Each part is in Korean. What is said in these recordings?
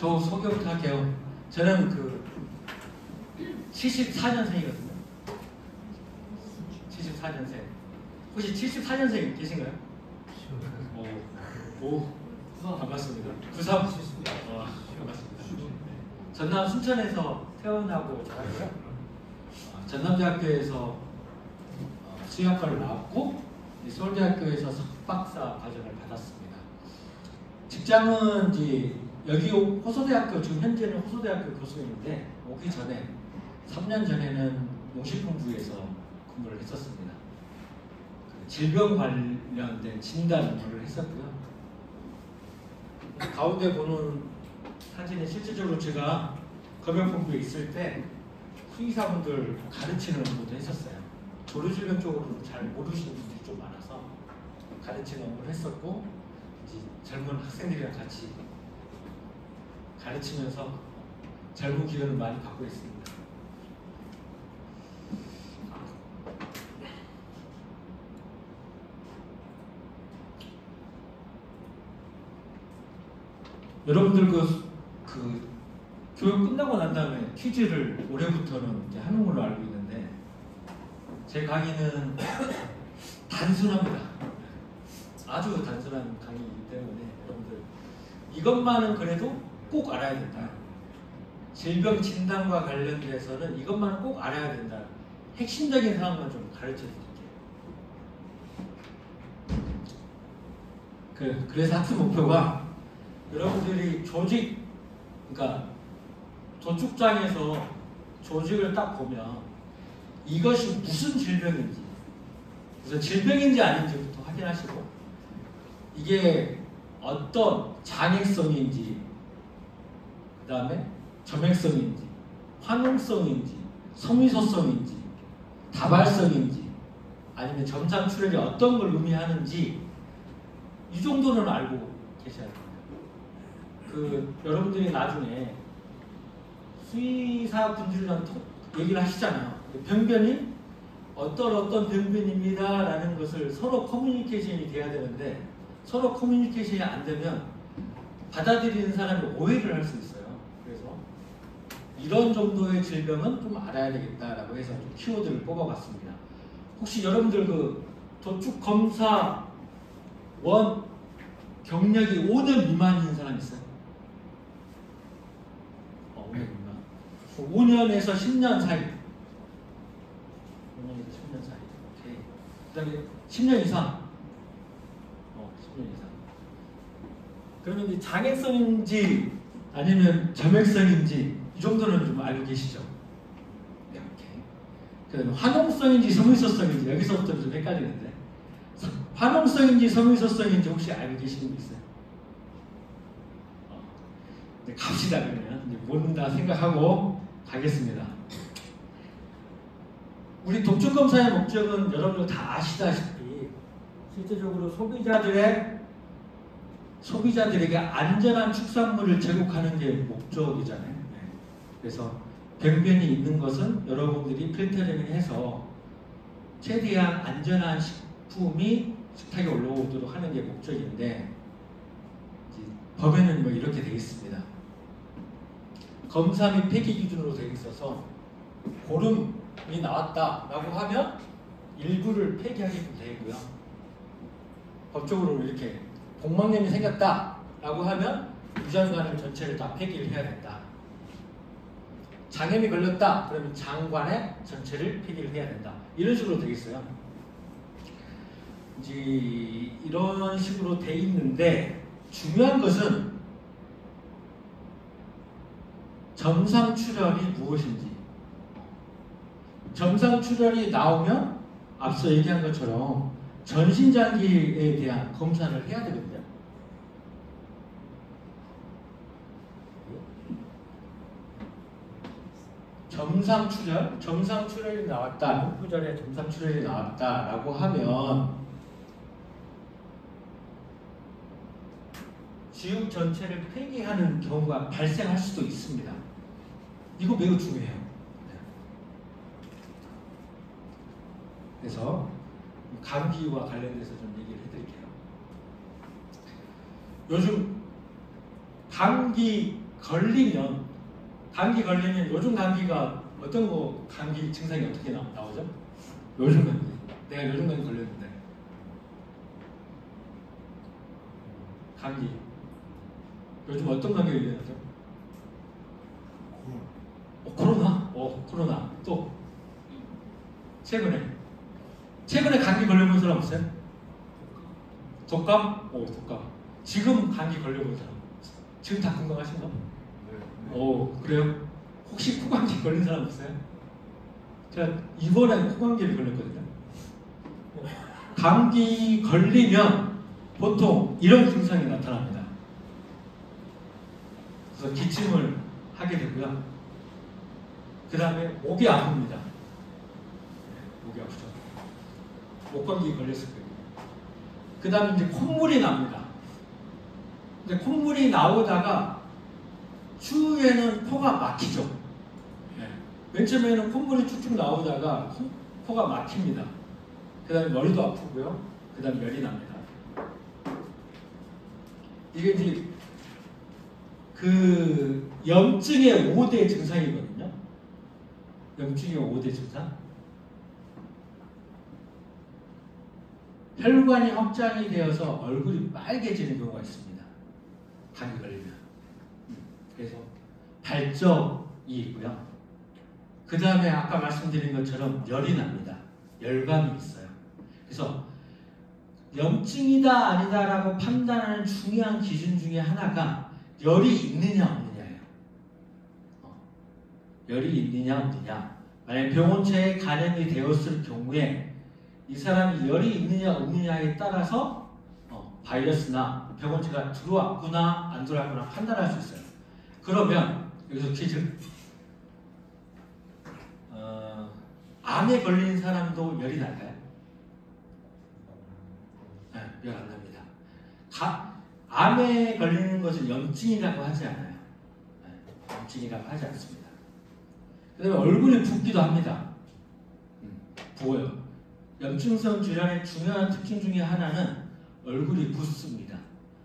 저 소개부터 할게요. 저는 그 74년생이거든요. 74년생. 혹시 74년생 계신가요? 오, 반갑습니다. 93. 반갑습니다. 전남 순천에서 태어나고 자랐고요. 전남대학교에서 수의학과를 나왔고 서울대학교에서 석박사 과정을 받았습니다. 직장은 이제 여기 호소대학교, 지금 현재는 호소대학교 교수님인데 오기 전에 3년 전에는 농식품부에서 근무를 했었습니다. 질병 관련된 진단 업무를 했었고요. 가운데 보는 사진에 실질적으로 제가 검역본부에 있을 때 수의사분들 가르치는 업무도 했었어요. 조류질병 쪽으로는 잘 모르시는 분들이 좀 많아서 가르치는 업무를 했었고, 이제 젊은 학생들이랑 같이 가르치면서 젊은 기운을 많이 받고 있습니다. 여러분들 그 교육 끝나고 난 다음에 퀴즈를 올해부터는 이제 하는 걸로 알고 있는데, 제 강의는 단순합니다. 아주 단순한 강의이기 때문에 여러분들 이것만은 그래도 꼭 알아야 된다. 질병 진단과 관련돼서는 이것만은 꼭 알아야 된다. 핵심적인 사항만 좀 가르쳐 드릴게요. 그래서 학습 목표가 여러분들이 조직, 그러니까 도축장에서 조직을 딱 보면 이것이 무슨 질병인지, 그래서 질병인지 아닌지부터 확인하시고, 이게 어떤 장애성인지, 그 다음에 점액성인지, 화농성인지, 섬유소성인지, 다발성인지, 아니면 점상 출혈이 어떤 걸 의미하는지 이 정도는 알고 계셔야 됩니다. 여러분들이 나중에 수의사분들이랑 얘기를 하시잖아요. 병변이 어떤 병변입니다 라는 것을 서로 커뮤니케이션이 돼야 되는데, 서로 커뮤니케이션이 안 되면 받아들이는 사람이 오해를 할 수 있어요. 그래서 이런 정도의 질병은 좀 알아야 되겠다라고 해서 좀 키워드를 뽑아봤습니다. 혹시 여러분들 도축 검사 원 경력이 5년 미만인 사람 있어요? 5년 미만. 5년에서 10년 사이. 5년에서 10년 사이. 오케이. 그 다음에 10년 이상. 10년 이상. 그러면 이제 장애성인지 아니면 점액성인지 이 정도는 좀 알고 계시죠? 네, 오케이. 그 다음에 화농성인지 섬유소성인지 여기서부터 좀 헷갈리는데, 화농성인지 섬유소성인지 혹시 알고 계시는 분 있어요? 네, 갑시다. 그러면 이제 모른다 생각하고 가겠습니다. 우리 독촉 검사의 목적은 여러분들 다 아시다시피 실제적으로 소비자들에게 안전한 축산물을 제공하는 게 목적이잖아요. 네. 그래서 병변이 있는 것은 여러분들이 필터링을 해서 최대한 안전한 식품이 식탁에 올라오도록 하는 게 목적인데, 법에는 뭐 이렇게 되어 있습니다. 검사 및 폐기 기준으로 되어 있어서 고름이 나왔다라고 하면 일부를 폐기하게끔 되어 있고요. 법적으로 이렇게 복막염이 생겼다라고 하면 유전관을 전체를 다 폐기를 해야 된다. 장염이 걸렸다 그러면 장관의 전체를 폐기를 해야 된다. 이런 식으로 되어 있어요. 이제 이런 식으로 되어 있는데, 중요한 것은 점상 출혈이 무엇인지. 점상 출혈이 나오면 앞서 얘기한 것처럼 전신장기에 대한 검사를 해야 되거든요. 점상 출혈이 나왔다, 흉부절에 점상 출혈이 나왔다라고 하면 지육 전체를 폐기하는 경우가 발생할 수도 있습니다. 이거 매우 중요해요. 그래서 감기와 관련돼서 좀 얘기를 해드릴게요. 요즘 감기 걸리면 감기 걸리면 요즘 감기가 어떤 거 감기 증상이 어떻게 나오죠? 요즘 감기. 내가 요즘 감기 걸렸는데 감기 요즘 어떤 감기가 유행하죠? 코로나? 코로나. 또 최근에 감기 걸려본 사람 없어요? 독감? 독감. 지금 감기 걸려본 사람 지금 다 건강하신가? 그래요? 혹시 코감기 걸린 사람 없어요? 제가 이번에 코감기를 걸렸거든요. 감기 걸리면 보통 이런 증상이 나타납니다. 그래서 기침을 하게 되고요. 그 다음에 목이 아픕니다. 목이 아프죠. 목감기 걸렸을 거예요. 그 다음에 이제 콧물이 납니다. 근데 콧물이 나오다가 추후에는 코가 막히죠. 맨 처음에는 콧물이 쭉쭉 나오다가 코가 막힙니다. 그 다음에 머리도 아프고요. 그 다음에 열이 납니다. 이게 이제 그 염증의 5대 증상이거든요. 염증의 5대 증상. 혈관이 확장이 되어서 얼굴이 빨개지는 경우가 있습니다. 감기 걸리면. 그래서 발적이 있고요. 그 다음에 아까 말씀드린 것처럼 열이 납니다. 열감이 있어요. 그래서 염증이다 아니다라고 판단하는 중요한 기준 중에 하나가 열이 있느냐 없느냐예요. 열이 있느냐 없느냐. 만약 병원체에 감염이 되었을 경우에 이 사람이 열이 있느냐 없느냐에 따라서 바이러스나 병원체가 들어왔구나 안 들어왔구나 판단할 수 있어요. 그러면 여기서 퀴즈. 암에 걸린 사람도 열이 날까요? 네, 열 안 납니다. 암에 걸리는 것은 염증이라고 하지 않아요. 네, 염증이라고 하지 않습니다. 그 다음에 얼굴이 붓기도 합니다. 부어요. 염증성 질환의 중요한 특징 중에 하나는 얼굴이 붓습니다.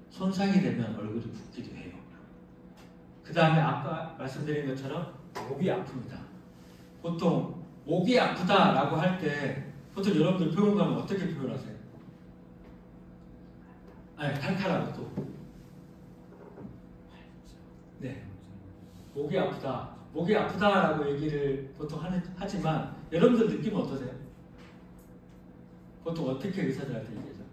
손상이 되면 얼굴이 붓기도 해요. 그 다음에 아까 말씀드린 것처럼 목이 아픕니다. 보통 목이 아프다라고 할 때 보통 여러분들 병원 가면 어떻게 표현하세요? 칼칼하고 또 네, 목이 아프다. 목이 아프다라고 얘기를 보통 하지만 여러분들 느낌은 어떠세요? 보통 어떻게 의사들한테 얘기하죠?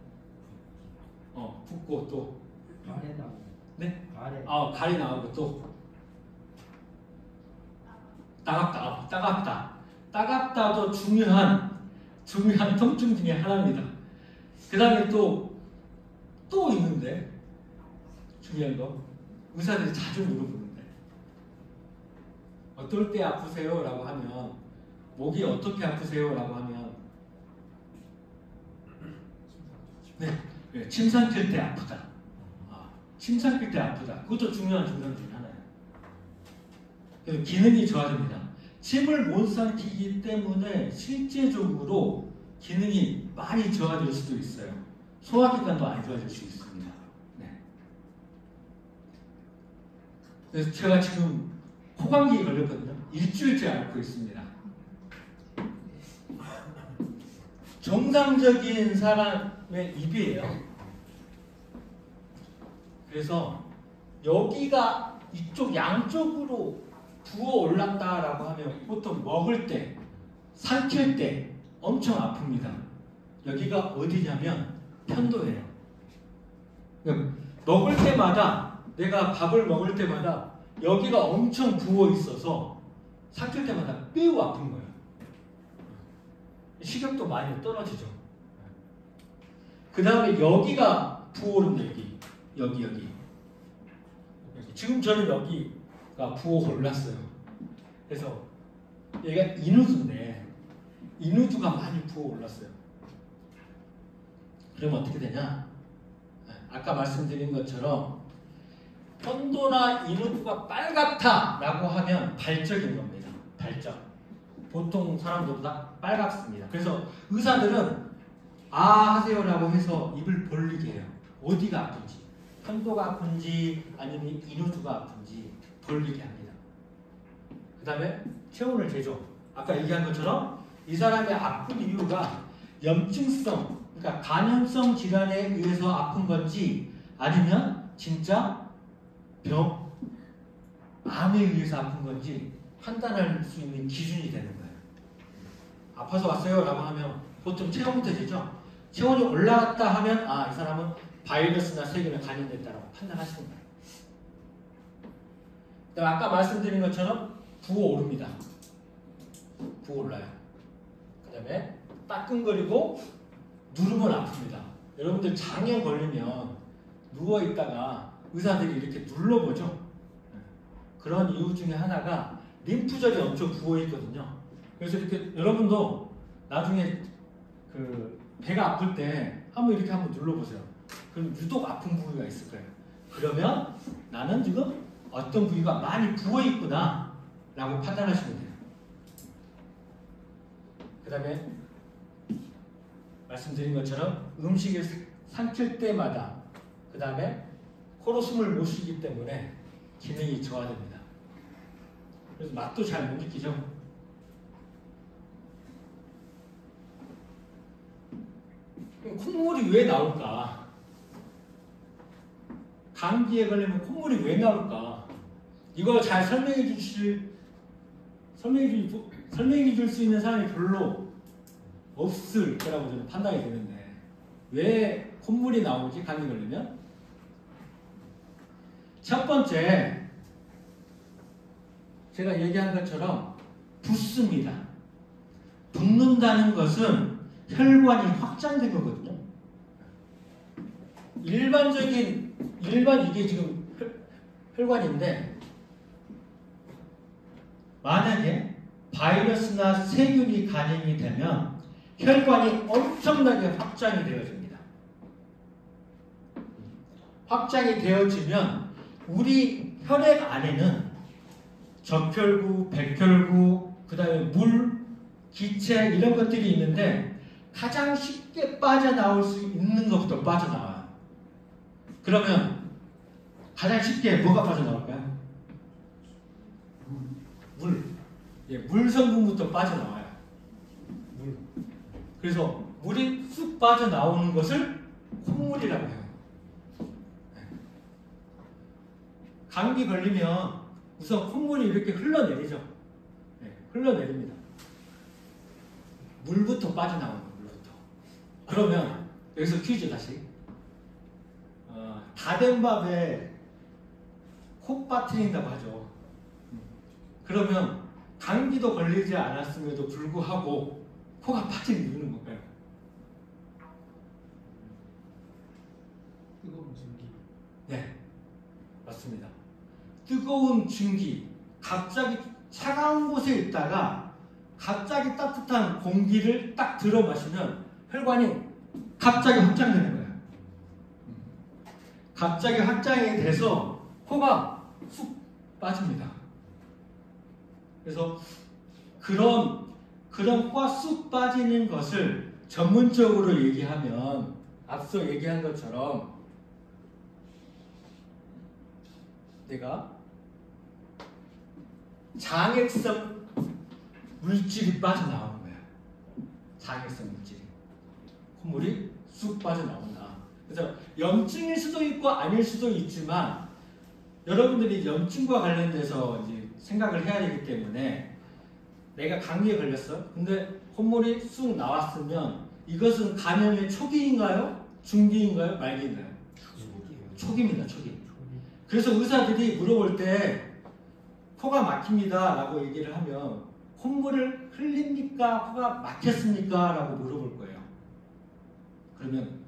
붓고 또 가래 나오고. 네? 가래. 가래 나오고 또 따갑다. 따갑다. 따갑다도 중요한 통증 중에 하나입니다. 그 다음에 또 있는데 중요한 거 의사들이 자주 물어보는데 어떨 때 아프세요? 라고 하면 목이 어떻게 아프세요? 라고 하면 네, 침 삼킬 때 아프다. 침 삼킬 때 아프다. 그것도 중요한 증상 중에 하나예요. 그래서 기능이 좋아집니다. 침을 못 삼키기 때문에 실제적으로 기능이 많이 저하될 수도 있어요. 소화기관도 안 좋아질 수 있습니다. 네. 그래서 제가 지금 코감기에 걸렸거든요. 일주일째 앓고 있습니다. 정상적인 사람의 입이에요. 그래서 여기가 이쪽 양쪽으로 부어 올랐다라고 하면 보통 먹을 때, 삼킬 때 엄청 아픕니다. 여기가 어디냐면 편도예요. 먹을 때마다 내가 밥을 먹을 때마다 여기가 엄청 부어 있어서 삼킬 때마다 매우 아픈 거예요. 식욕도 많이 떨어지죠. 그 다음에 여기가 부어오릅니다. 여기. 지금 저는 여기가 부어 올랐어요. 그래서 얘가 인후두인데 인후두가 많이 부어 올랐어요. 그러면 어떻게 되냐? 아까 말씀드린 것처럼 편도나 인후두가 빨갛다라고 하면 발적인 겁니다. 발적. 보통 사람들보다 빨갛습니다. 그래서 의사들은 하세요라고 해서 입을 벌리게 해요. 어디가 아픈지 편도가 아픈지 아니면 인후두가 아픈지 돌리게 합니다. 그 다음에 체온을 재죠. 아까 얘기한 것처럼 이 사람의 아픈 이유가 염증성, 그러니까 간염성 질환에 의해서 아픈 건지 아니면 진짜 병, 암에 의해서 아픈 건지 판단할 수 있는 기준이 되는 거예요. 아파서 왔어요 라고 하면 보통 체온부터 재죠. 체온이 올라갔다 하면 이 사람은 바이러스나 세균에 감염됐다라고 판단하시는 거예요. 그다음에 아까 말씀드린 것처럼 부어오릅니다. 부어올라요. 그 다음에 따끔거리고 누르면 아픕니다. 여러분들 장염 걸리면 누워있다가 의사들이 이렇게 눌러보죠. 그런 이유 중에 하나가 림프절이 엄청 부어있거든요. 그래서 이렇게 여러분도 나중에 그 배가 아플 때 이렇게 한번 눌러보세요. 그럼 유독 아픈 부위가 있을 거예요. 그러면 나는 지금 어떤 부위가 많이 부어있구나 라고 판단하시면 돼요. 그 다음에 말씀드린 것처럼 음식을 삼킬 때마다 그 다음에 코로 숨을 못 쉬기 때문에 기능이 저하됩니다. 그래서 맛도 잘 못 느끼죠. 그럼 콧물이 왜 나올까? 감기에 걸리면 콧물이 왜 나올까? 이거 잘 설명해 줄 수 있는 사람이 별로 없을 거라고 저는 판단이 되는데 왜 콧물이 나오지? 감기 걸리면? 첫 번째, 제가 얘기한 것처럼 붓습니다. 붓는다는 것은 혈관이 확장된 거거든요. 일반 이게 지금 혈관인데 만약에 바이러스나 세균이 감염이 되면 혈관이 엄청나게 확장이 되어집니다. 확장이 되어지면 우리 혈액 안에는 적혈구, 백혈구, 그 다음에 물, 기체 이런 것들이 있는데 가장 쉽게 빠져나올 수 있는 것부터 빠져나와요. 그러면 가장 쉽게 뭐가 빠져나올까요? 물. 물 성분부터 빠져나와요. 물. 그래서 물이 쑥 빠져나오는 것을 콧물이라고 해요. 감기 걸리면 우선 콧물이 이렇게 흘러내리죠. 흘러내립니다. 물부터 빠져나오는 거예요. 물부터. 그러면 여기서 퀴즈 다시. 다 된 밥에 코 빠뜨린다고 하죠. 그러면 감기도 걸리지 않았음에도 불구하고 코가 빠지는 이유는 뭘까요? 뜨거운 증기. 네, 맞습니다. 뜨거운 증기, 갑자기 차가운 곳에 있다가 갑자기 따뜻한 공기를 딱 들어 마시면 혈관이 갑자기 확장되는 거예요. 갑자기 확장이 돼서 코가 쑥 빠집니다. 그래서 그런 코가 쑥 빠지는 것을 전문적으로 얘기하면 앞서 얘기한 것처럼 내가 장액성 물질이 빠져나오는 거야. 장액성 물질이. 콧물이 쑥 빠져나온다. 그래서 염증일 수도 있고 아닐 수도 있지만 여러분들이 염증과 관련돼서 이제 생각을 해야 되기 때문에 내가 감기에 걸렸어. 근데 콧물이 쑥 나왔으면 이것은 감염의 초기인가요? 중기인가요? 말기인가요? 초기입니다. 초기. 그래서 의사들이 물어볼 때 코가 막힙니다 라고 얘기를 하면 콧물을 흘립니까? 코가 막혔습니까? 라고 물어볼 거예요. 그러면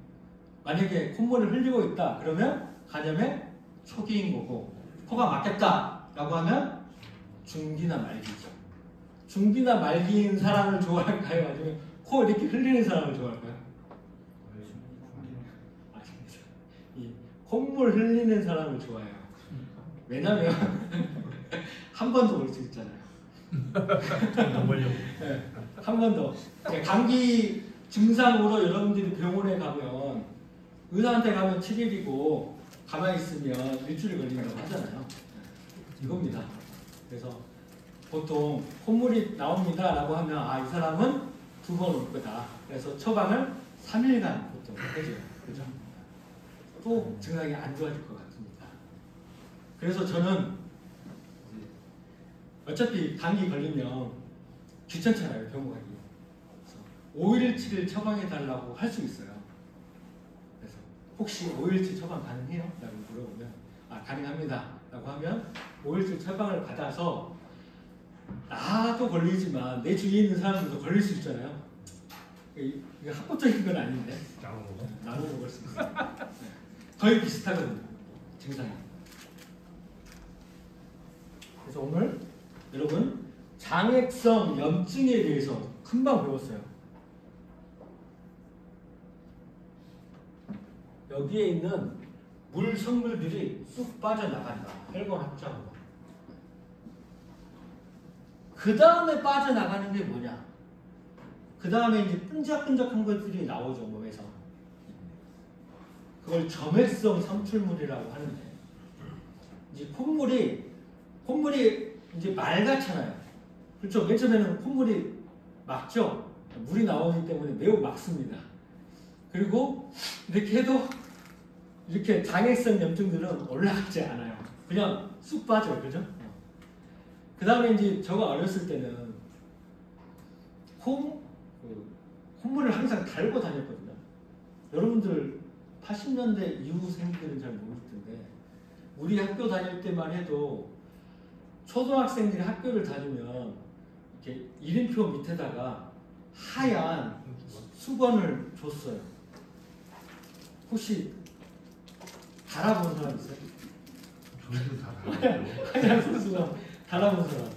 만약에 콧물을 흘리고 있다 그러면 감염의 초기인 거고 코가 막혔다 라고 하면 중기나 말기죠. 중기나 말기인 사람을 좋아할까요? 아니면 코 이렇게 흘리는 사람을 좋아할까요? 이 콧물 흘리는 사람을 좋아해요. 왜냐면 한 번 더 올 수 있잖아요. 네, 한 번 더. 감기 증상으로 여러분들이 병원에 가면 의사한테 가면 7일이고 가만히 있으면 일주일 걸린다고 하잖아요. 이겁니다. 그래서 보통 콧물이 나옵니다 라고 하면 아, 이 사람은 2번 올 거다. 그래서 처방을 3일간 보통 해줘요. 그죠? 또 증상이 안 좋아질 것 같습니다. 그래서 저는 어차피 감기 걸리면 귀찮잖아요, 병원 가기. 그래서 5일치를 처방해달라고 할 수 있어요. 그래서 혹시 5일치 처방 가능해요? 라고 물어보면 아, 가능합니다. 라고 하면 5일치 처방을 받아서 나도 걸리지만 내 주위에 있는 사람들도 걸릴 수 있잖아요. 이게 합법적인 건 아닌데 나눠 먹을 수 있어요. 거의 비슷하거든요, 증상이. 그래서 오늘 여러분 장액성 염증에 대해서 금방 배웠어요. 여기에 있는 물 성분들이 쑥 빠져나간다. 혈관 확장으로. 그 다음에 빠져나가는 게 뭐냐? 그 다음에 이제 끈적끈적한 것들이 나오죠, 몸에서. 그걸 점액성 삼출물이라고 하는데, 이제 콧물이 이제 맑았잖아요. 그렇죠? 맨 처음에는 콧물이 맑죠? 물이 나오기 때문에 매우 맑습니다. 그리고 이렇게 해도 이렇게 장액성 염증들은 올라가지 않아요. 그냥 쑥 빠져요. 그죠? 그 다음에 이제 저가 어렸을 때는 콧물을 항상 달고 다녔거든요. 여러분들 80년대 이후 생들은 잘 모를 텐데 우리 학교 다닐 때만 해도 초등학생들이 학교를 다니면 이렇게 이름표 밑에다가 하얀 수건을 줬어요. 혹시 달아본 사람 있어요? 저희도 다 달았죠. 하얀 수건 달아본 사람.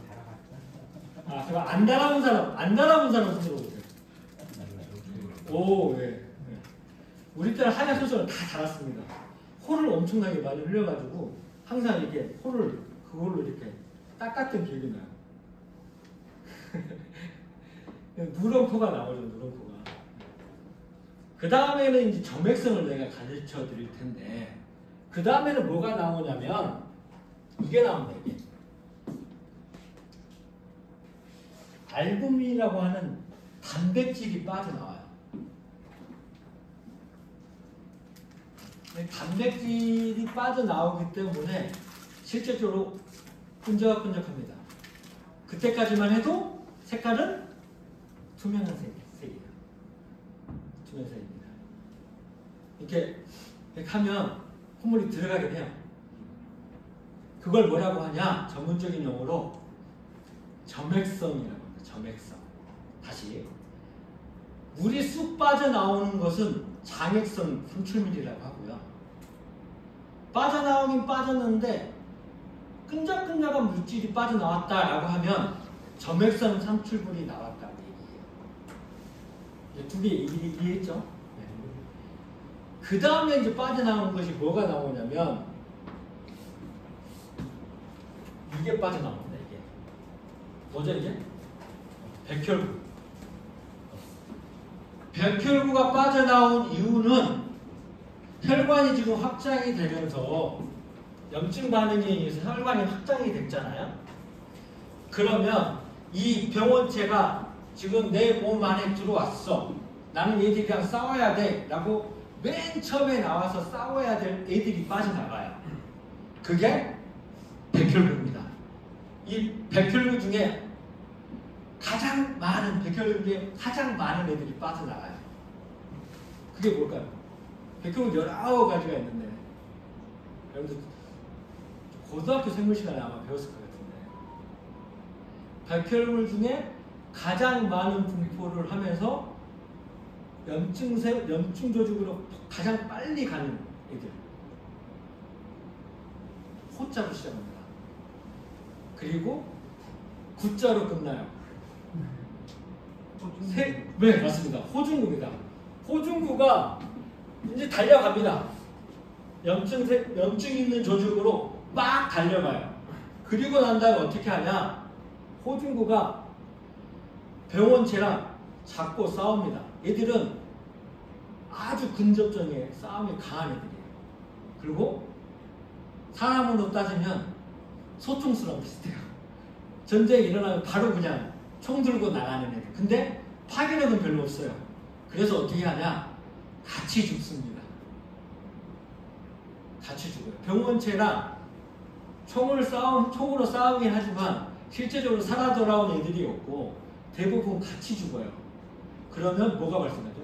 아, 제가 안 달아본 사람 손으로 보세요. 오, 예. 네. 우리 때는 하얀 수건을 다 달았습니다. 코를 엄청나게 많이 흘려가지고 항상 이렇게 코를 그걸로 이렇게 닦았던 기억이 나요. 누런 코가 나오죠, 누런 코가. 그 다음에는 이제 점액성을 내가 가르쳐 드릴 텐데, 그 다음에는 뭐가 나오냐면, 이게 나옵니다, 이게. 알부민이라고 하는 단백질이 빠져나와요. 단백질이 빠져나오기 때문에 실제적으로 끈적끈적합니다. 그때까지만 해도 색깔은 투명한 색이에요. 투명색입니다. 이렇게 하면 콧물이 들어가긴 해요. 그걸 뭐라고 하냐? 전문적인 용어로 점액성이라고 합니다. 점액성. 다시 물이 쑥 빠져나오는 것은 장액성 삼출물이라고 하고요. 빠져나오긴 빠졌는데 끈적끈적한 물질이 빠져나왔다라고 하면 점액성 삼출물이 나왔다고 얘기해요. 두 개 이해했죠? 네. 그 다음에 이제 빠져나오는 것이 뭐가 나오냐면 이게 빠져나옵니다. 이게 뭐죠 이게? 백혈구. 백혈구가 빠져나온 이유는 혈관이 지금 확장이 되면서 염증 반응에 의해서 혈관이 확장이 됐잖아요. 그러면 이 병원체가 지금 내 몸 안에 들어왔어. 나는 얘들이랑 싸워야 돼. 라고 맨 처음에 나와서 싸워야 될 애들이 빠져나가요. 그게 백혈구입니다. 이 백혈구 중에 가장 많은 애들이 빠져나가요. 그게 뭘까요? 백혈구 19가지가 있는데 여러분들 고등학교 생물 시간에 아마 배웠을 것 같은데 백혈구 중에 가장 많은 분포를 하면서 염증 조직으로 가장 빨리 가는 애들 호자로 시작합니다. 그리고 구자로 끝나요. 네, 맞습니다. 호중구입니다. 호중구가 이제 달려갑니다. 염증 있는 조직으로 막 달려가요. 그리고 난 다음에 어떻게 하냐? 호중구가 병원체랑 잡고 싸웁니다. 얘들은 아주 근접전에 싸움이 강한 애들이에요. 그리고 사람으로 따지면 소총수랑 비슷해요. 전쟁이 일어나면 바로 그냥 총 들고 나가는 애들. 근데 파괴력은 별로 없어요. 그래서 어떻게 하냐? 같이 죽습니다. 같이 죽어요. 병원체랑 총으로 싸우긴 하지만 실제적으로 살아 돌아온 애들이 없고 대부분 같이 죽어요. 그러면 뭐가 발생하죠?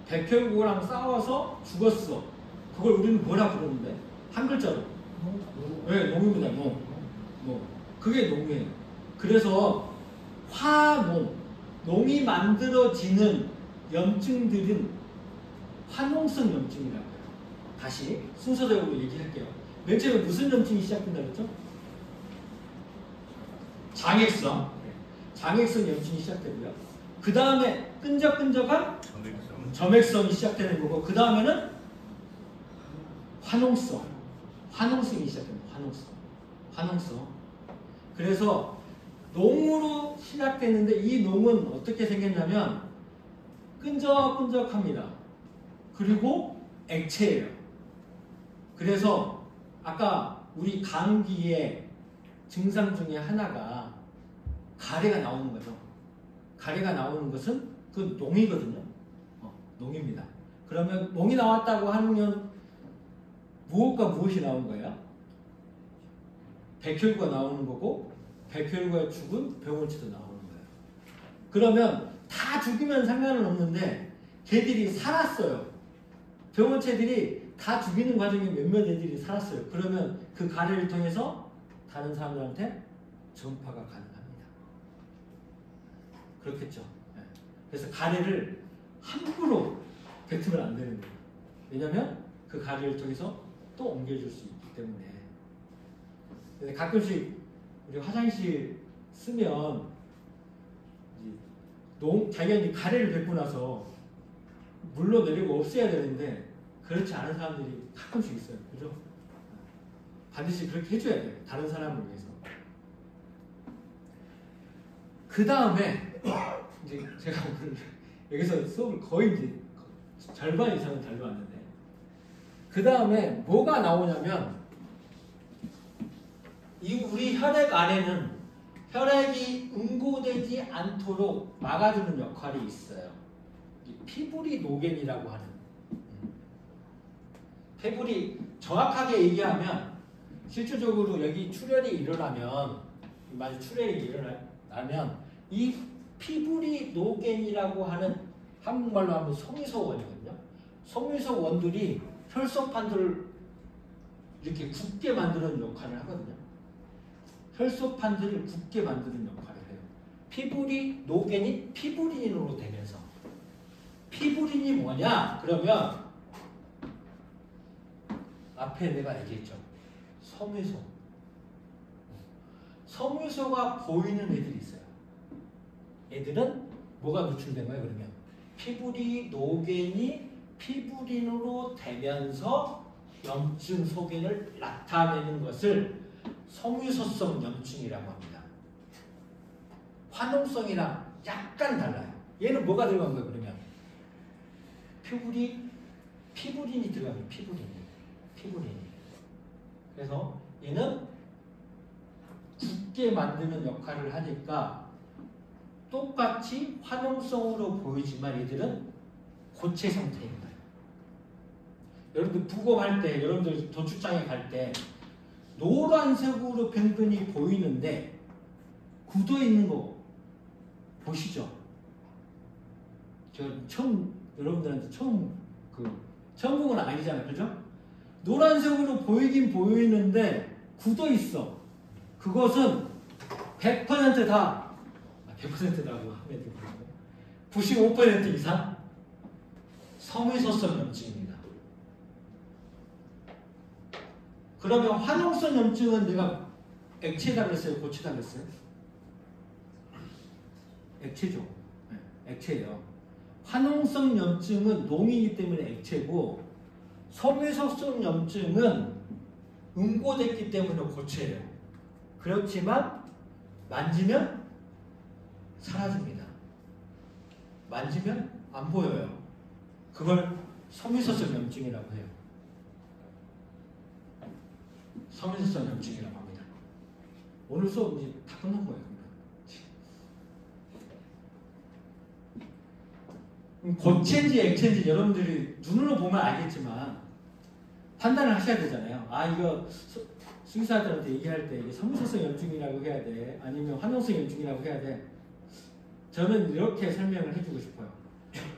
백혈구랑 싸워서 죽었어. 그걸 우리는 뭐라 부르는데? 한 글자로. 네, 농입니다. 농. 그게 농이에요. 그래서 화농, 농이 만들어지는 염증들은 화농성 염증이라고 해요. 다시 순서대로 얘기할게요. 맨 처음에 무슨 염증이 시작된다 그랬죠? 장액성. 장액성 염증이 시작되고요. 그 다음에 끈적끈적한 점액성이 시작되는 거고, 그 다음에는 화농성이 시작됩니다. 화농성. 그래서 농으로 시작됐는데 이 농은 어떻게 생겼냐면 끈적끈적합니다. 그리고 액체예요. 그래서 아까 우리 감기의 증상 중에 하나가 가래가 나오는 거죠. 가래가 나오는 것은 그 농이거든요. 농입니다. 그러면 농이 나왔다고 하면 무엇과 무엇이 나온 거예요? 백혈구가 나오는 거고, 백혈구가 죽은 병원체도 나오는 거예요. 그러면 다 죽이면 상관은 없는데 걔들이 살았어요. 병원체들이 다 죽이는 과정에 몇몇 애들이 살았어요. 그러면 그 가래를 통해서 다른 사람들한테 전파가 가능합니다. 그렇겠죠. 그래서 가래를 함부로 뱉으면 안 되는 거예요. 왜냐하면 그 가래를 통해서 또 옮겨줄 수 있기 때문에. 근데 가끔씩 우리 화장실 쓰면 자기가 가래를 뱉고 나서 물로 내리고 없애야 되는데 그렇지 않은 사람들이 가끔씩 있어요. 그죠? 반드시 그렇게 해줘야 돼요. 다른 사람을 위해서. 그 다음에 이제 제가 오늘 여기서 수업을 거의 이제 절반 이상은 달려왔는데, 그 다음에 뭐가 나오냐면 이 우리 혈액 안에는 혈액이 응고되지 않도록 막아주는 역할이 있어요. 피브리노겐이라고 하는. 피브리 정확하게 얘기하면 실질적으로 여기 출혈이 일어나면, 만약 출혈이 일어나면 이 피브리노겐이라고 하는, 한국말로 하면 섬유소원이거든요. 섬유소원들이 혈소판들을 이렇게 굳게 만드는 역할을 하거든요. 혈소판들을 굳게 만드는 역할을 해요. 피브리노겐이 피브린으로 되면서. 피브린이 뭐냐? 그러면 앞에 내가 얘기했죠. 섬유소. 섬유소가 보이는 애들이 있어요. 애들은 뭐가 노출된 거예요? 그러면 피브리노겐이 피브린으로 되면서 염증 소견을 나타내는 것을 섬유소성 염증이라고 합니다. 화농성이랑 약간 달라요. 얘는 뭐가 들어간 거예요? 그러면 피브린이 들어간 거예요. 피브린이. 그래서 얘는 굳게 만드는 역할을 하니까 똑같이 화농성으로 보이지만 얘들은 고체 상태인 거예요. 여러분들 부검할 때, 여러분들 도축장에 갈 때 노란색으로 변변이 보이는데 굳어 있는 거 보시죠? 저 여러분들한테 처음 본 건 아니잖아요, 그죠? 노란색으로 보이긴 보이는데 굳어 있어. 그것은 100%다. 100%라고 하면 되고 95% 이상 섬유소성 염증입니다. 그러면 화농성 염증은 내가 액체다 그랬어요? 고체다 그랬어요? 액체죠. 네, 액체예요. 화농성 염증은 농이기 때문에 액체고, 섬유소성 염증은 응고됐기 때문에 고체예요. 그렇지만 만지면 사라집니다. 만지면 안 보여요. 그걸 섬유소성 염증이라고 해요. 서민수성 염증이라고 합니다. 오늘 수업 이제 다 끝난 거예요. 고체인지 액체인지 여러분들이 눈으로 보면 알겠지만 판단을 하셔야 되잖아요. 아 이거 수의사들한테 얘기할 때 이게 서민수성 염증이라고 해야 돼? 아니면 화농성 염증이라고 해야 돼? 저는 이렇게 설명을 해주고 싶어요.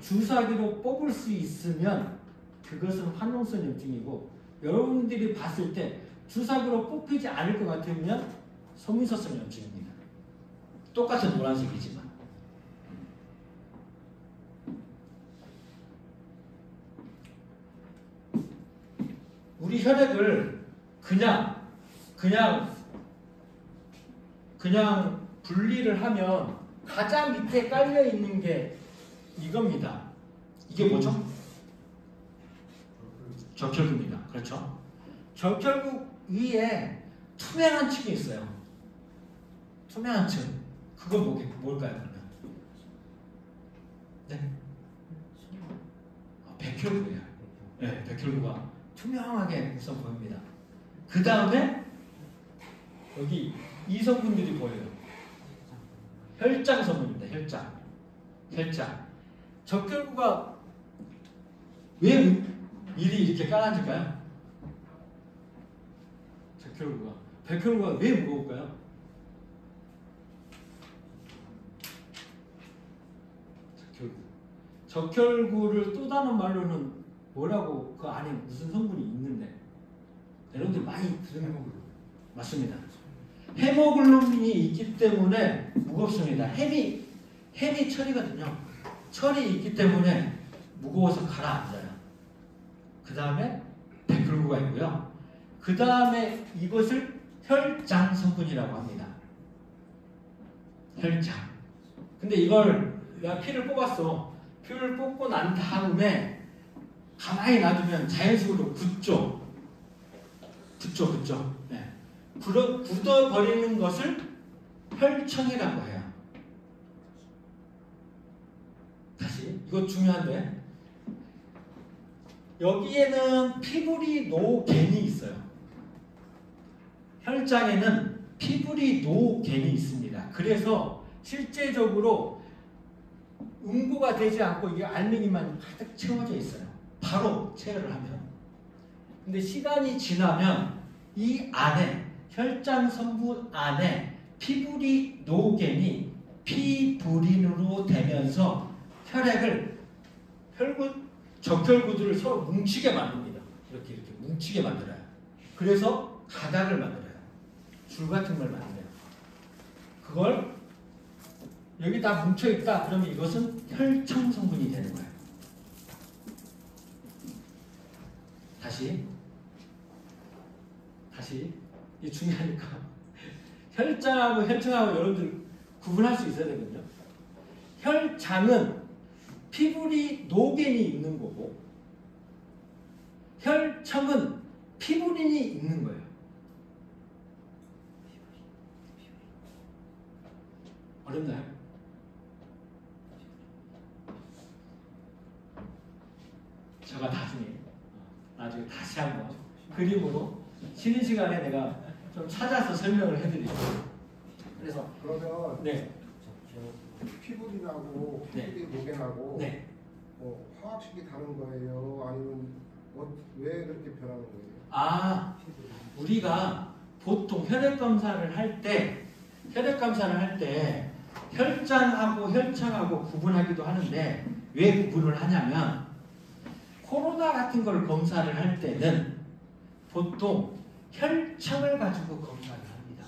주사기로 뽑을 수 있으면 그것은 화농성 염증이고 여러분들이 봤을 때 주사기로 뽑히지 않을 것 같으면 서민수성 염증입니다. 똑같은 노란색이지만. 우리 혈액을 그냥 분리를 하면 가장 밑에 깔려 있는 게 이겁니다. 이게 뭐죠? 적혈구입니다. 그렇죠? 적혈구 위에 투명한 층이 있어요. 투명한 층. 그건 뭘까요? 그러면? 네? 백혈구예요. 네, 백혈구가 투명하게 우선 보입니다. 그 다음에 여기 이 성분들이 보여요. 혈장 성분입니다. 혈장. 적혈구가 왜 미리 이렇게 깔아질까요? 적혈구가. 백혈구가 왜 무거울까요? 적혈구를 또 다른 말로는 뭐라고 그 안에 무슨 성분이 있는데 여러분들 많이 들은 거 맞습니다. 헤모글로빈이 있기 때문에 무겁습니다. 햄이 철이거든요. 철이 있기 때문에 무거워서 가라앉아요. 그 다음에 백혈구가 있고요. 그 다음에 이것을 혈장 성분이라고 합니다. 혈장. 근데 이걸 내가 피를 뽑았어. 피를 뽑고 난 다음에 가만히 놔두면 자연식으로 굳죠. 네. 굳어버리는 것을 혈청이라고 해요. 다시 이거 중요한데 여기에는 피브리노겐이 있어요. 혈장에는 피브리노겐이 있습니다. 그래서 실제적으로 응고가 되지 않고 이게 알맹이만 가득 채워져 있어요. 바로 체열을 하면. 근데 시간이 지나면 이 안에 혈장 성분 안에 피브리노겐이 피브린으로 되면서 혈액을 적혈구들을 서로 뭉치게 만듭니다. 이렇게 뭉치게 만들어요. 그래서 가닥을 만들어요. 줄 같은 걸 만들어요. 그걸 여기 다 뭉쳐있다 그러면 이것은 혈청 성분이 되는 거예요. 다시 이게 중요하니까 혈장하고 혈청하고 여러분들 구분할 수 있어야 되거든요. 혈장은 피브리노겐이 있는 거고 혈청은 피브린이 있는 거예요. 어렵나요? 제가 나중에 다시 한번 그림으로 쉬는 시간에 내가 좀 찾아서 설명을 해드릴게요. 그래서 그러면 네. 피부린하고 피부리노겐하고 네. 화학식이 다른 거예요? 아니면 왜 그렇게 변하는 거예요? 우리가 보통 혈액 검사를 할 때 혈장하고 혈청하고 구분하기도 하는데 왜 구분을 하냐면 코로나 같은 걸 검사를 할 때는 보통 혈청을 가지고 검사를 합니다.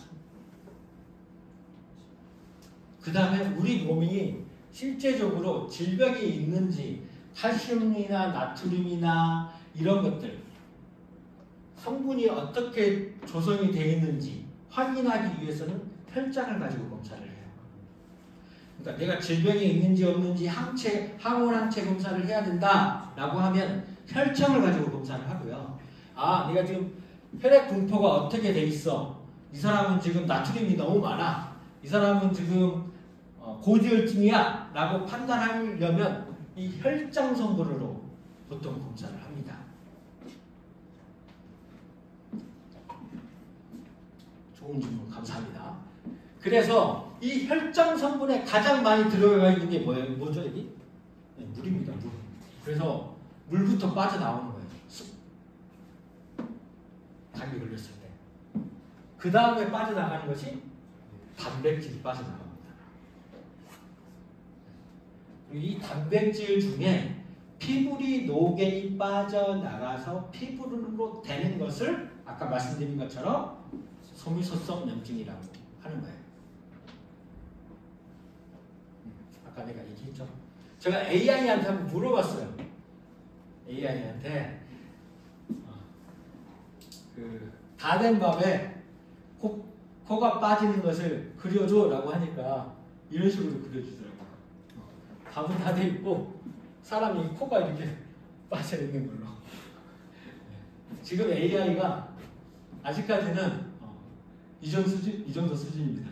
그 다음에 우리 몸이 실제적으로 질병이 있는지 칼슘이나 나트륨이나 이런 것들 성분이 어떻게 조성이 되어 있는지 확인하기 위해서는 혈장을 가지고 검사를 해요. 그러니까 내가 질병이 있는지 없는지 항원항체 검사를 해야 된다라고 하면 혈청을 가지고 검사를 하고요. 내가 지금 혈액 분포가 어떻게 돼 있어? 이 사람은 지금 나트륨이 너무 많아. 이 사람은 지금 고지혈증이야 라고 판단하려면 이 혈장 성분으로 보통 검사를 합니다. 좋은 질문 감사합니다. 그래서 이 혈장 성분에 가장 많이 들어가 있는 게 뭐죠, 여기? 네, 물입니다, 물. 그래서 물부터 빠져나오는 거예요. 감기 걸렸을 때. 그 다음에 빠져나가는 것이 단백질이 빠져나갑니다. 그리고 이 단백질 중에 피부리 노겐이 빠져나가서 피부로 되는 것을 아까 말씀드린 것처럼 소미소성 염증이라고 하는 거예요. 아까 내가 얘기했죠. 제가 AI한테 한번 물어봤어요. AI한테 다 된 밥에 코가 빠지는 것을 그려줘라고 하니까 이런 식으로 그려주더라고요. 밥은 다 돼 있고 사람이 코가 이렇게 빠져 있는 걸로. 지금 AI가 아직까지는 이 정도 수준입니다.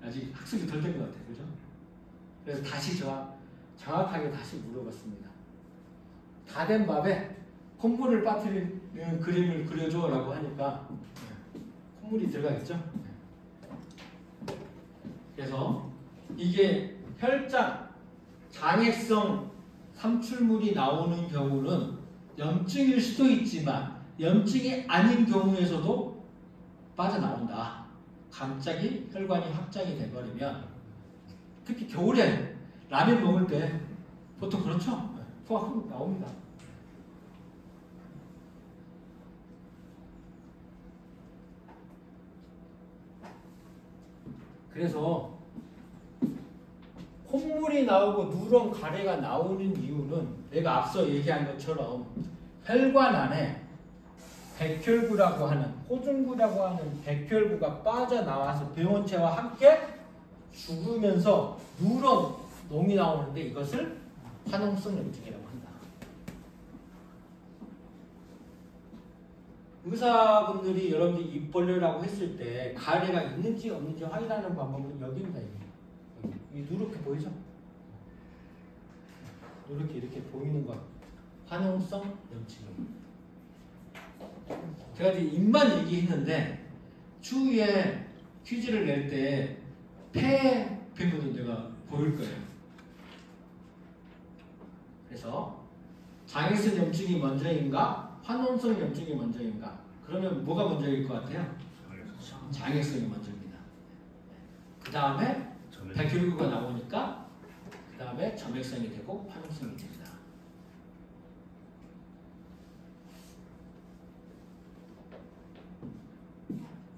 아직 학습이 덜 된 것 같아요, 그죠? 그래서 다시 정확하게 다시 물어봤습니다. 다 된 밥에 콧물을 빠뜨리는 그림을 그려줘라고 하니까 콧물이 들어가겠죠? 그래서 이게 혈장, 장액성 삼출물이 나오는 경우는 염증일 수도 있지만 염증이 아닌 경우에서도 빠져나온다. 갑자기 혈관이 확장이 돼버리면 특히 겨울에 라면 먹을 때 보통 그렇죠? 코가 훅 나옵니다. 그래서 콧물이 나오고 누런 가래가 나오는 이유는 내가 앞서 얘기한 것처럼 혈관 안에 백혈구라고 하는 호중구라고 하는 백혈구가 빠져나와서 병원체와 함께 죽으면서 누런 놈이 나오는데 이것을 화농성 염증이라고 한다. 의사분들이 여러분들이 입 벌려라고 했을 때 가래가 있는지 없는지 확인하는 방법은 여기입니다. 여기 누렇게 보이죠? 누렇게 이렇게 보이는 것 화농성 염증입니다. 제가 이제 입만 얘기했는데 추후에 퀴즈를 낼 때 폐 병도 내가 보일 거예요. 그래서 장애성 염증이 먼저인가 화농성 염증이 먼저인가? 그러면 뭐가 먼저일 것 같아요? 장애성이 먼저입니다. 그 다음에 백혈구가 나오니까 그 다음에 점액성이 되고 화농성이 됩니다.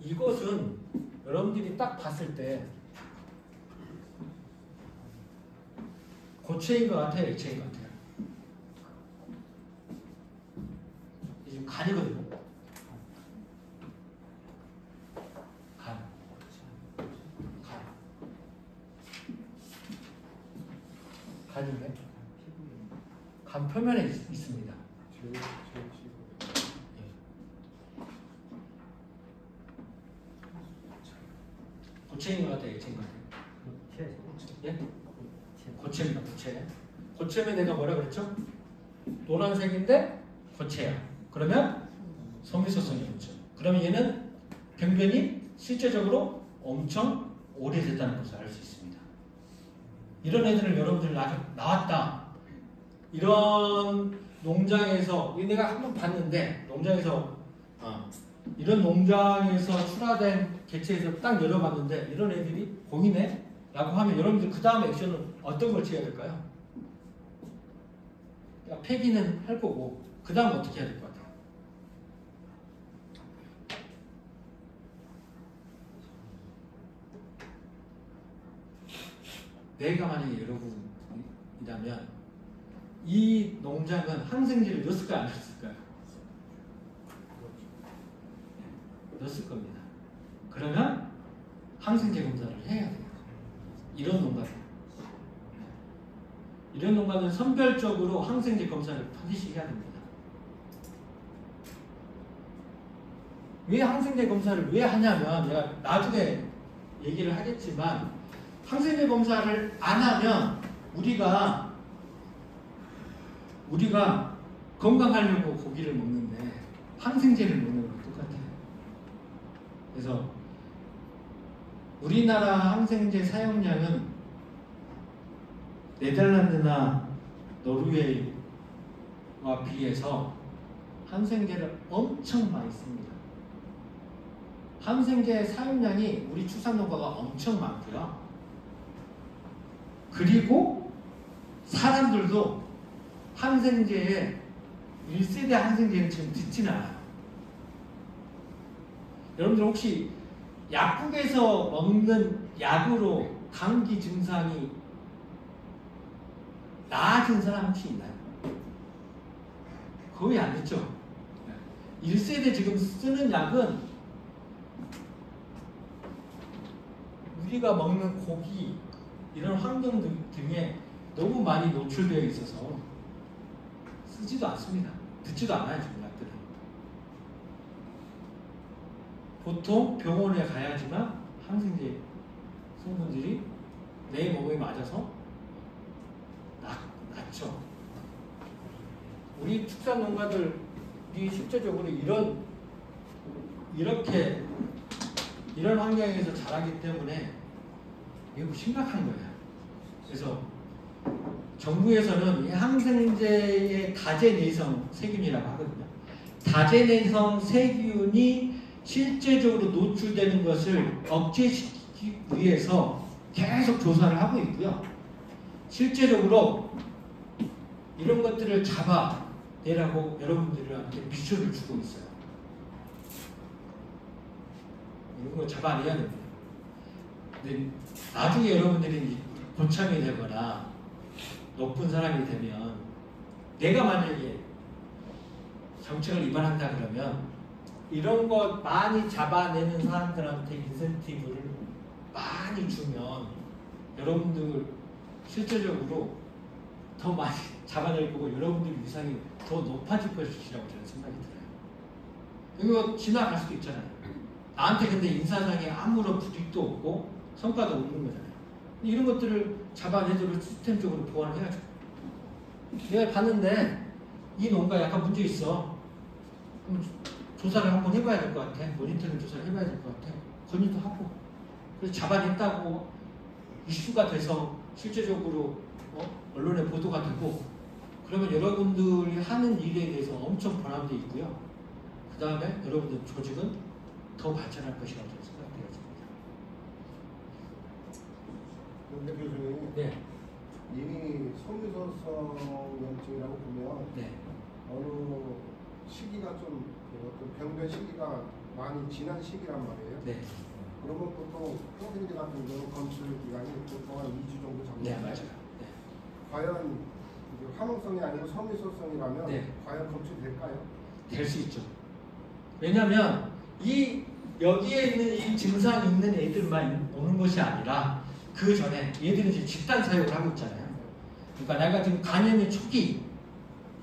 이것은 여러분들이 딱 봤을 때 고체인 것 같아요? 액체인 것 같아요? 이게 지금 간이거든요. 간인데 간 표면에 있습니다. 고체인 것 같아요? 액체인 것 같아요? 예? 고체입니다. 고체. 고체면 내가 뭐라 그랬죠? 노란색인데 고체야. 그러면 소미소성이 염증. 그러면 얘는 병변이 실제적으로 엄청 오래됐다는 것을 알 수 있습니다. 이런 애들을 여러분들 나왔다. 이런 농장에서 내가 한번 봤는데 농장에서 이런 농장에서 출하된 개체에서 딱 열어봤는데 이런 애들이 보이네? 라고 하면 여러분들 그 다음 액션은 어떤 걸 취해야 될까요? 그러니까 폐기는 할 거고 그 다음 어떻게 해야 될 것 같아요? 내가 만약에 여러분이라면 이 농장은 항생제를 넣었을까요? 안 넣었을까요? 넣었을 겁니다. 그러면 항생제 검사를 해야 돼요. 이런 농가는 선별적으로 항생제 검사를 반드시 해야 됩니다. 왜 항생제 검사를 왜 하냐면 내가 나중에 얘기를 하겠지만 항생제 검사를 안 하면 우리가 건강하려고 고기를 먹는데 항생제를 먹는 거랑 똑같아요. 그래서 우리나라 항생제 사용량은 네덜란드나 노르웨이와 비해서 항생제를 엄청 많이 씁니다. 항생제 사용량이 우리 축산농가가 엄청 많고요. 그리고 사람들도 항생제에 1세대 항생제를 지금 듣지는 않아요. 여러분들 혹시 약국에서 먹는 약으로 감기 증상이 나아진 사람 혹시 있나요? 거의 안 됐죠. 1세대 지금 쓰는 약은 우리가 먹는 고기 이런 환경 등에 너무 많이 노출되어 있어서 쓰지도 않습니다. 듣지도 않아요. 지금 약들은. 보통 병원에 가야지만 항생제 성분들이 내 몸에 맞아서 낫죠. 우리 축산농가들이 실제적으로 이런 환경에서 자라기 때문에 매우 심각한 거예요. 그래서 정부에서는 이 항생제의 다제내성 세균이라고 하거든요. 다제내성 세균이 실제적으로 노출되는 것을 억제시키기 위해서 계속 조사를 하고 있고요. 실제적으로 이런 것들을 잡아내라고 여러분들한테 미션을 주고 있어요. 이런 거 잡아내야 됩니다. 근데 나중에 여러분들이 고참이 되거나 높은 사람이 되면 내가 만약에 정책을 위반한다 그러면 이런 거 많이 잡아내는 사람들한테 인센티브를 많이 주면 여러분들 실제적으로 더 많이 잡아낼 거고 여러분들 위상이 더 높아질 것이라고 저는 생각이 들어요. 이거 지나갈 수도 있잖아요. 나한테 근데 인사상에 아무런 불이익도 없고 성과도 없는 거잖아요. 이런 것들을 잡아내도록 시스템적으로 보완을 해야죠. 내가 봤는데 이 농가 약간 문제 있어. 그럼 조사를 한번 해봐야 될 것 같아. 모니터링 조사를 해봐야 될 것 같아. 건의도 하고. 그래서 잡아냈다고 이슈가 돼서 실제적으로 언론에 보도가 되고 그러면 여러분들이 하는 일에 대해서 엄청 보람도 있고요. 그 다음에 여러분들 조직은 더 발전할 것이라고 생각되어집니다. 그런데 교수님, 네. 이미 섬유소성염증이라고 보면 네. 어느 시기가 좀 어떤 병변 시기가 많이 지난 시기란 말이에요. 네. 그러면 보통 항생제 같은 경우는 검출 기간이 보통 한 2주 정도 잡니다. 네, 맞아요. 네. 과연 화농성이 아니고 섬유소성이라면 네. 과연 검출이 될까요? 될 수 있죠. 왜냐하면 여기에 있는 이 증상 있는 애들만 오는 것이 아니라 그 전에 얘들은 지금 집단 사육을 하고 있잖아요. 그러니까 내가 지금 간염이 초기,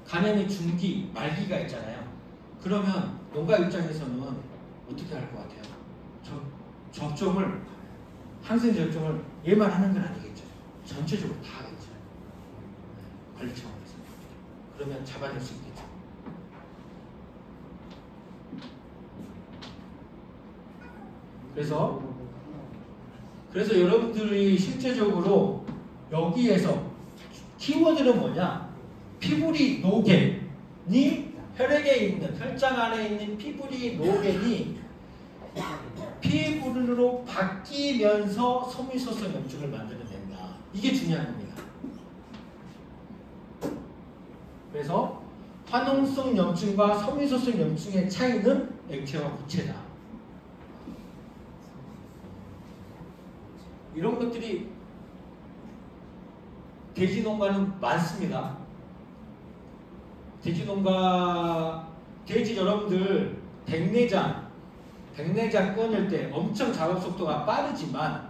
간염이 중기, 말기가 있잖아요. 그러면 농가 입장에서는 어떻게 할 것 같아요? 접종을 항생제 접종을 얘만 하는 건 아니겠죠. 전체적으로 다 하겠죠. 관리 차원에서. 그러면 잡아낼 수 있겠죠. 그래서 여러분들이 실제적으로 여기에서 키워드는 뭐냐? 피부리 노겐이 혈액에 있는 혈장 안에 있는 피부리 노겐이 피부로 바뀌면서 섬유소성 염증을 만들어낸다. 이게 중요한 겁니다. 그래서 화농성 염증과 섬유소성 염증의 차이는 액체와 고체다. 이런 것들이 돼지농가는 많습니다. 돼지 여러분들 백내장 꺼낼 때 엄청 작업 속도가 빠르지만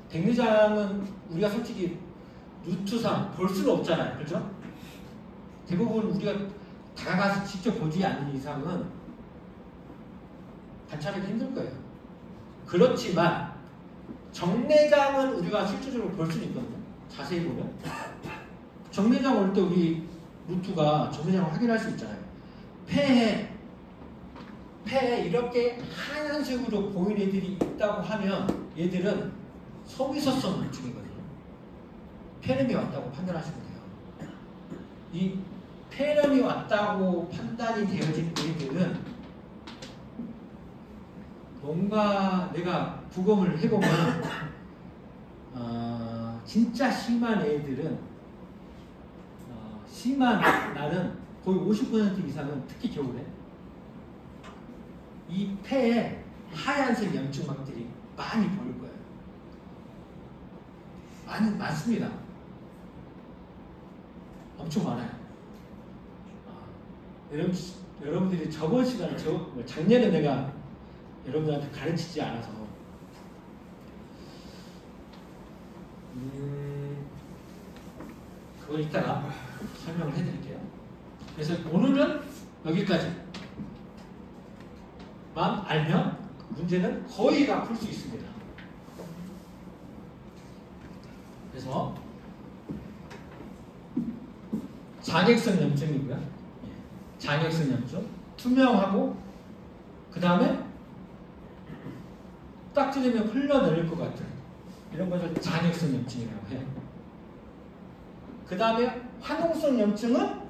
백내장은 우리가 솔직히 루트상 볼 수는 없잖아요. 그렇죠? 대부분 우리가 다가가서 직접 보지 않는 이상은 관찰하기 힘들 거예요. 그렇지만 정내장은 우리가 실질적으로 볼 수는 있거든요. 자세히 보면 정내장 올 때 우리 루트가 정내장을 확인할 수 있잖아요. 폐에 폐에 이렇게 하얀색으로 보이는 애들이 있다고 하면 얘들은 소미소성 염증이거든요. 폐렴이 왔다고 판단하시면 돼요. 이 폐렴이 왔다고 판단이 되어진 애들은 뭔가 내가 부검을 해보면 진짜 심한 애들은 심한 날은 거의 50% 이상은 특히 겨울에 이 폐에 하얀색 염증막들이 많이 보일 거예요. 많습니다. 엄청 많아요. 여러분들이 저번 시간에 작년에 내가 여러분들한테 가르치지 않아서 그걸 이따가 설명을 해드릴게요. 그래서 오늘은 여기까지만 알면 문제는 거의 다 풀 수 있습니다. 그래서 장액성 염증이고요. 장액성 염증, 투명하고 그 다음에 딱 찌르면 흘러내릴 것 같은 이런 것을 장액성 염증이라고 해요. 그 다음에 화농성 염증은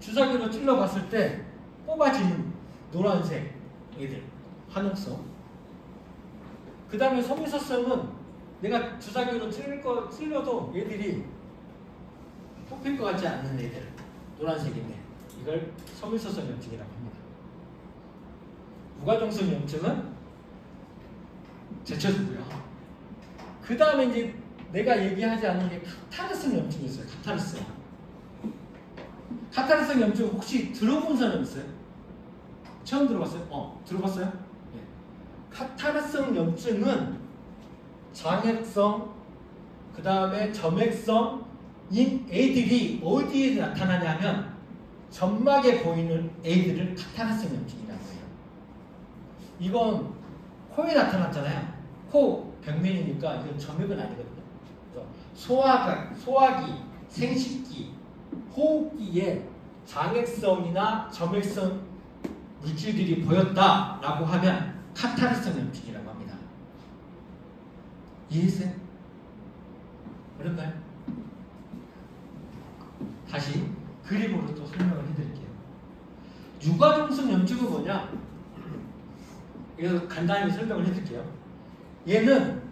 주사기로 찔러봤을 때 뽑아지는 노란색 애들, 화농성. 그 다음에 소미소성은 내가 주사기로 찔러도 얘들이 뽑힐 것 같지 않는 애들, 노란색인데 이걸 소미소성 염증이라고 합니다. 무과정성 염증은 제쳐두고요. 그 다음에 이제 내가 얘기하지 않는 게 카타르성 염증이 있어요. 카타르성. 카타르성 염증 혹시 들어본 사람 있어요? 처음 들어봤어요? 들어봤어요? 네. 카타르성 염증은 장액성, 그 다음에 점액성인 애들이 어디에 나타나냐면 점막에 보이는 애들을 카타르성 염증이라고 해요. 이건 코에 나타났잖아요. 코 병면이니까 이건 점액은 아니거든요. 소화기, 생식기, 호흡기에 장액성이나 점액성 물질들이 보였다라고 하면 카타르성 염증이라고 합니다. 이해했어요? 어렵나요? 다시 그림으로 또 설명을 해드릴게요. 유과동성 염증은 뭐냐? 이거 간단히 설명을 해드릴게요. 얘는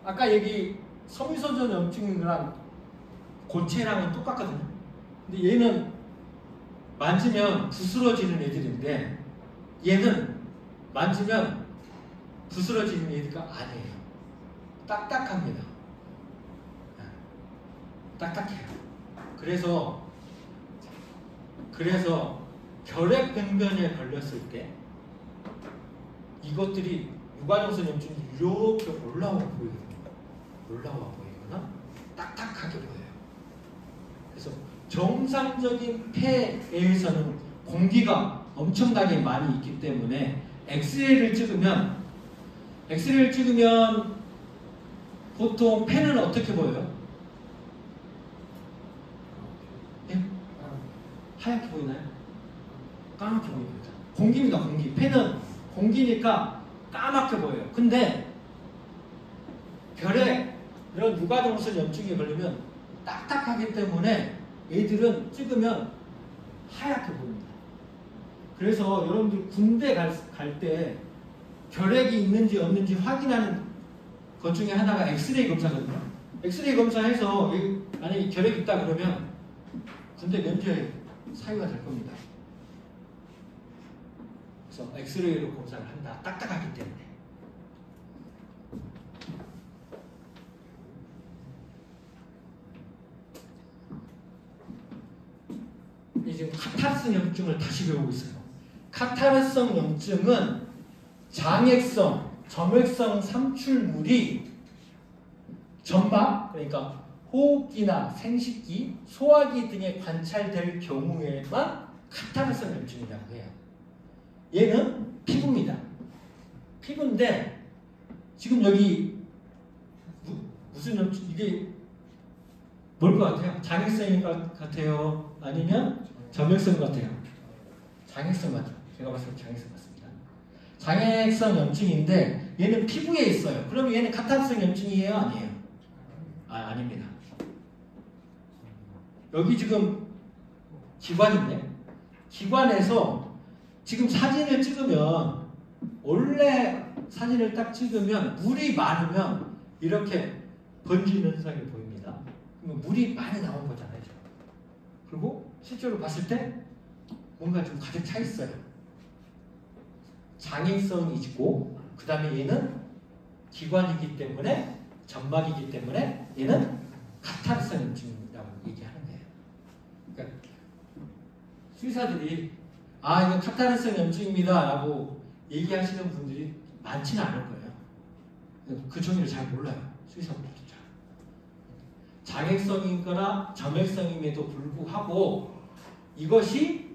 아까 여기 소미소성 염증이랑 고체랑은 똑같거든요. 근데 얘는 만지면 부스러지는 애들인데 얘는 만지면 부스러지는 애들가 아니에요. 딱딱합니다. 딱딱해요. 그래서 결핵병변에 걸렸을 때 이것들이 유과정성 염증이 이렇게 올라와 보이거나 딱딱하게 보여요. 그래서 정상적인 폐에서는 공기가 엄청나게 많이 있기 때문에 엑스레이를 찍으면 보통 폐는 어떻게 보여요? 예? 하얗게 보이나요? 까맣게 보입니다. 공기입니다. 공기. 폐는 공기니까 까맣게 보여요. 근데 결핵 이런 유과동성 염증에 걸리면 딱딱하기 때문에 얘들은 찍으면 하얗게 보입니다. 그래서 여러분들 군대 갈 때 결핵이 있는지 없는지 확인하는 것 중에 하나가 엑스레이 검사거든요. 엑스레이 검사해서 만약에 결핵이 있다 그러면 군대 면제 사유가 될 겁니다. 그래서 엑스레이로 검사를 한다. 딱딱하기 때문에. 지금 카타르성 염증을 다시 배우고 있어요. 카타르성 염증은 장액성, 점액성 삼출물이 점막, 그러니까 호흡기나 생식기, 소화기 등에 관찰될 경우에만 카타르성 염증이라고 해요. 얘는 피부입니다. 피부인데 지금 여기 무슨 염증, 이게 뭘 것 같아요? 장액성인 것 같아요? 아니면 점액성 같아요? 장애성 맞죠? 제가 봤을 때 장애성 맞습니다. 장애성 염증인데 얘는 피부에 있어요. 그럼 얘는 카타르성 염증이에요? 아니에요? 아닙니다. 여기 지금 기관인데 기관에서 지금 사진을 찍으면 원래 사진을 딱 찍으면 물이 많으면 이렇게 번지는 현상이 보입니다. 그러면 물이 많이 나온 거잖아요. 그리고 실제로 봤을 때 뭔가 좀 가득 차 있어요. 장애성이 있고 그 다음에 얘는 기관이기 때문에 점막이기 때문에 얘는 카타르성 염증이라고 얘기하는 거예요. 그러니까 수의사들이 이건 카타르성 염증입니다 라고 얘기하시는 분들이 많지는 않을 거예요. 그 종류를 잘 몰라요. 수의사분들도 잘. 장애성이거나 점액성임에도 불구하고 이것이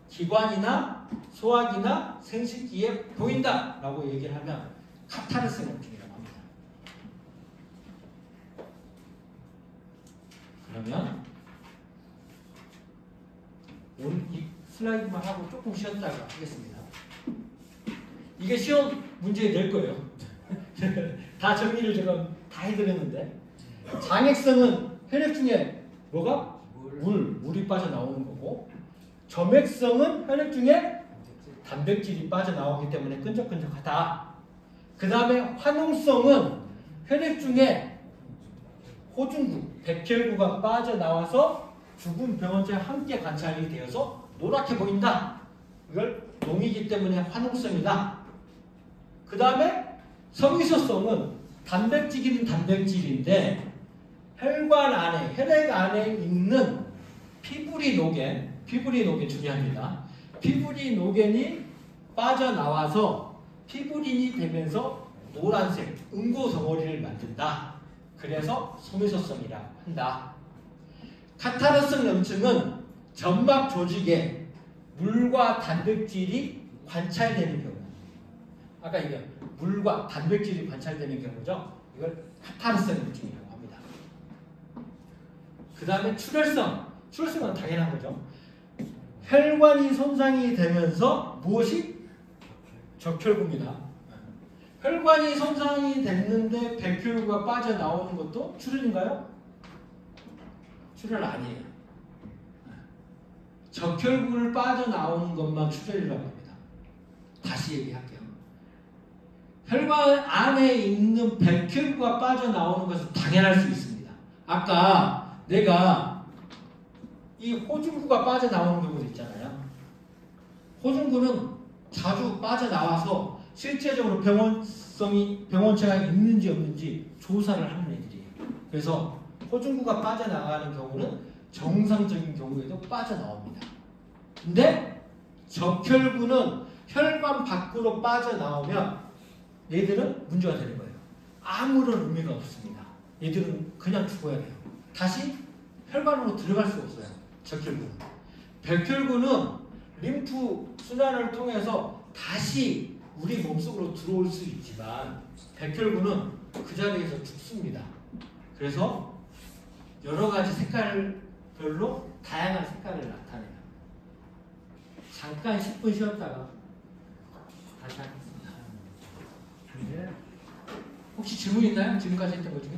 기관이나 소화기나 생식기에 보인다 라고 얘기를 하면 카타르성 염증이라고 합니다. 그러면 오늘 이 슬라이드만 하고 조금 쉬었다가 하겠습니다. 이게 시험 문제에 낼 거예요. 다 정리를 제가 다 해드렸는데 장액성은 혈액 중에 뭐가? 물이 빠져나오는 거고 점액성은 혈액 중에 단백질이 빠져나오기 때문에 끈적끈적하다. 그 다음에 화농성은 혈액 중에 호중구, 백혈구가 빠져나와서 죽은 병원체와 함께 관찰이 되어서 노랗게 보인다. 이걸 농이기 때문에 화농성이다. 그 다음에 섬유소성은 단백질은 단백질인데 혈관 안에, 혈액 안에 있는 피브리노겐 중요합니다. 피브리노겐이 빠져나와서 피브린이 되면서 노란색 응고 덩어리를 만든다. 그래서 섬유소성이라고 한다. 카타르성 염증은 점막 조직에 물과 단백질이 관찰되는 경우. 아까 이게 물과 단백질이 관찰되는 경우죠. 이걸 카타르성 염증이라고 합니다. 그 다음에 출혈성은 당연한 거죠. 혈관이 손상이 되면서 무엇이? 적혈구입니다. 혈관이 손상이 됐는데 백혈구가 빠져나오는 것도 출혈인가요? 출혈 아니에요. 적혈구를 빠져나오는 것만 출혈이라고 합니다. 다시 얘기할게요. 혈관 안에 있는 백혈구가 빠져나오는 것은 당연할 수 있습니다. 아까 내가 이 호중구가 빠져나오는 경우도 있잖아요. 호중구는 자주 빠져나와서 실제적으로 병원체가 있는지 없는지 조사를 하는 애들이에요. 그래서 호중구가 빠져나가는 경우는 정상적인 경우에도 빠져나옵니다. 근데 적혈구는 혈관 밖으로 빠져나오면 얘들은 문제가 되는 거예요. 아무런 의미가 없습니다. 얘들은 그냥 죽어야 돼요. 다시 혈관으로 들어갈 수 없어요. 적혈구는. 백혈구는 림프 순환을 통해서 다시 우리 몸속으로 들어올 수 있지만 백혈구는 그 자리에서 죽습니다. 그래서 여러 가지 색깔별로 다양한 색깔을 나타내요. 잠깐 10분 쉬었다가 다시 하겠습니다. 혹시 질문 있나요? 지금까지 했던 것 중에?